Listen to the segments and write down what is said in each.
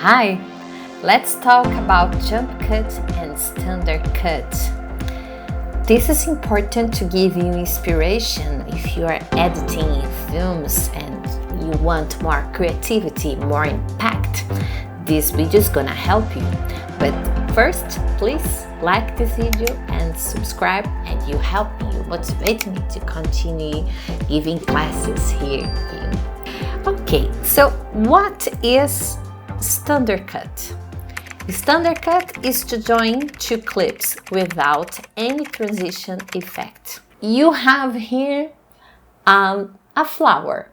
Hi, let's talk about jump cut and standard cut. This is important to give you inspiration if you are editing films and you want more creativity, more impact. This video is gonna help you. But first, please like this video and subscribe, and you help me, you motivate me to continue giving classes here. Okay, so what is standard cut? Standard cut is to join two clips without any transition effect. You have here a flower,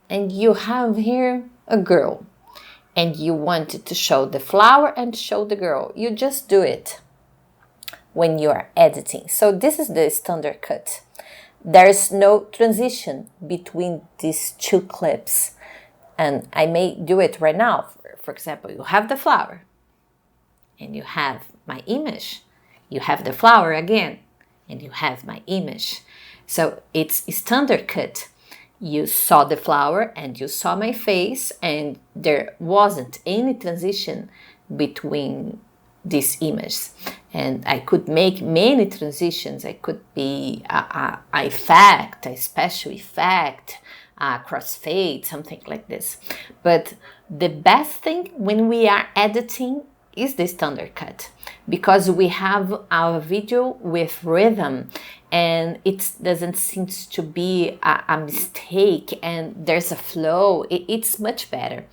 and you have here a girl, and you wanted to show the flower and show the girl. You just do it when you are editing. So this is the standard cut. There's no transition between these two clips. And I may do it right now. For example, you have the flower and you have my image. You have the flower again and you have my image. So it's standard cut. You saw the flower and you saw my face, and there wasn't any transition between these images. And I could make many transitions. I could be a effect, a special effect, crossfade, something like this. But the best thing when we are editing is the standard cut, because we have our video with rhythm and it doesn't seem to be a mistake, and there's a flow. It's much better.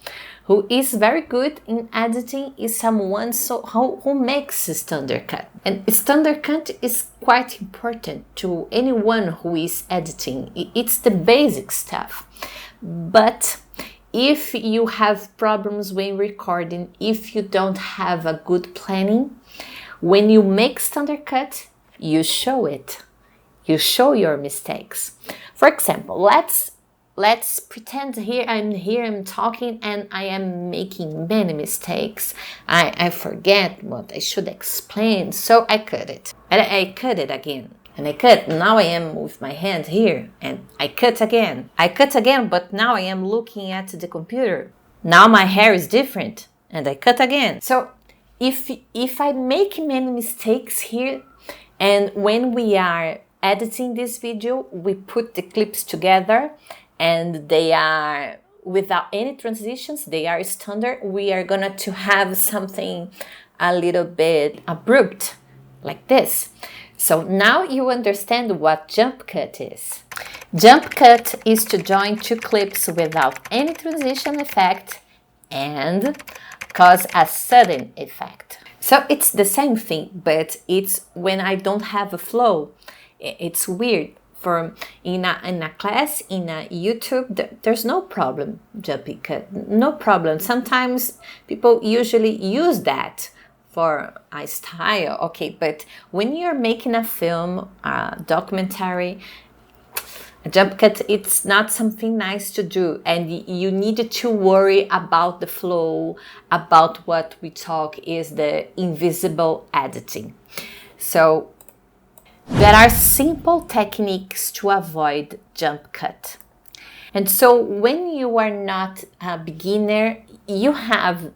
Who is very good in editing is someone who makes a standard cut. And standard cut is quite important to anyone who is editing. It's the basic stuff. But if you have problems when recording, if you don't have a good planning, when you make standard cut, you show it. You show your mistakes. For example, let's pretend I'm talking and I am making many mistakes. I forget what I should explain, so I cut it. And I cut it again. And I cut. Now I am with my hand here, and I cut again. I cut again, but now I am looking at the computer. Now my hair is different, and I cut again. So if I make many mistakes here, and when we are editing this video, we put the clips together, and they are without any transitions, they are standard. We are gonna to have something a little bit abrupt, like this. So now you understand what jump cut is. Jump cut is to join two clips without any transition effect and cause a sudden effect. So it's the same thing, but it's when I don't have a flow. It's weird. In a class, in a YouTube, there's no problem jumping cut, no problem. Sometimes people usually use that for a style, okay, but when you're making a film, a documentary, a jump cut, it's not something nice to do, and you need to worry about the flow, about what we talk is the invisible editing. So there are simple techniques to avoid jump cut. And so when you are not a beginner, you have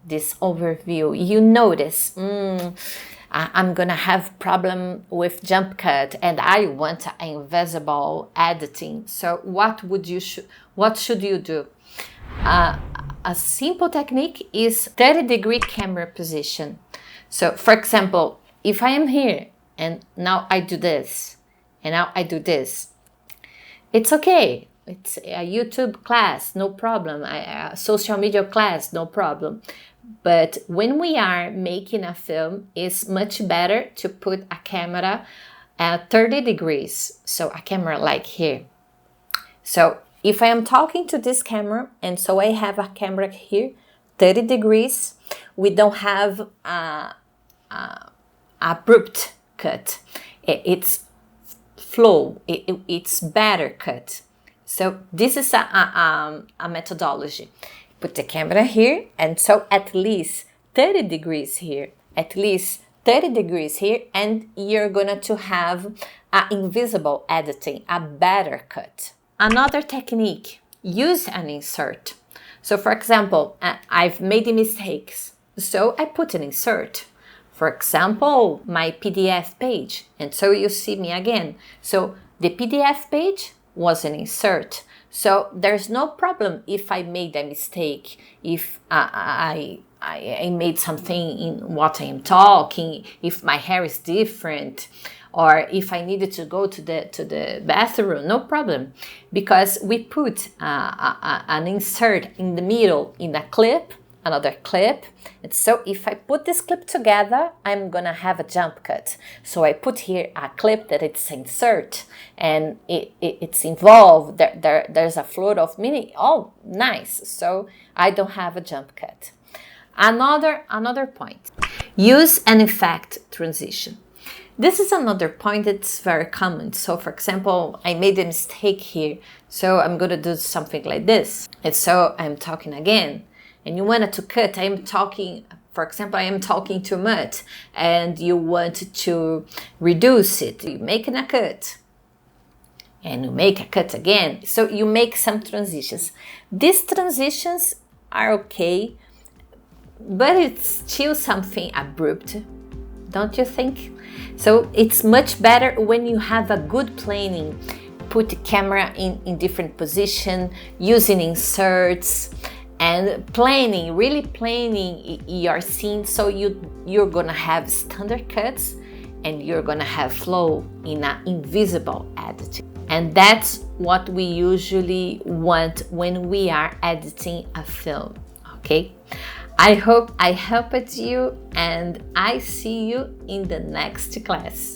this overview. You notice, I'm gonna have problem with jump cut and I want invisible editing. So what should you do? A simple technique is 30-degree camera position. So for example, if I am here, and now I do this, and now I do this. It's okay. It's a YouTube class, no problem. A social media class, no problem. But when we are making a film, it's much better to put a camera at 30 degrees. So a camera like here. So if I am talking to this camera, and so I have a camera here, 30 degrees, we don't have a abrupt cut. It's flow. It's better cut. So this is a methodology. Put the camera here, and so at least 30 degrees here, at least 30 degrees here, and you're gonna to have an invisible editing, a better cut. Another technique, use an insert. So for example, I've made mistakes, so I put an insert. For example, my PDF page, and so you see me again. So the PDF page was an insert. So there's no problem if I made a mistake, if I made something in what I am talking, if my hair is different, or if I needed to go to the bathroom, no problem, because we put an insert in the middle in a clip, another clip. And so if I put this clip together, I'm gonna have a jump cut. So I put here a clip that it's insert, and it's involved. There's a float of meaning. Oh, nice. So I don't have a jump cut. Another point. Use an effect transition. This is another point that's very common. So for example, I made a mistake here. So I'm gonna do something like this. And so I'm talking again. And you wanted to cut, I'm talking, for example, I am talking too much, and you want to reduce it. You make a cut, and you make a cut again. So you make some transitions. These transitions are okay, but it's still something abrupt, don't you think? So it's much better when you have a good planning. Put the camera in different position, using inserts, and really planning your scene, so you're gonna have standard cuts and you're gonna have flow in an invisible editing. And that's what we usually want when we are editing a film, okay? I hope I helped you, and I see you in the next class.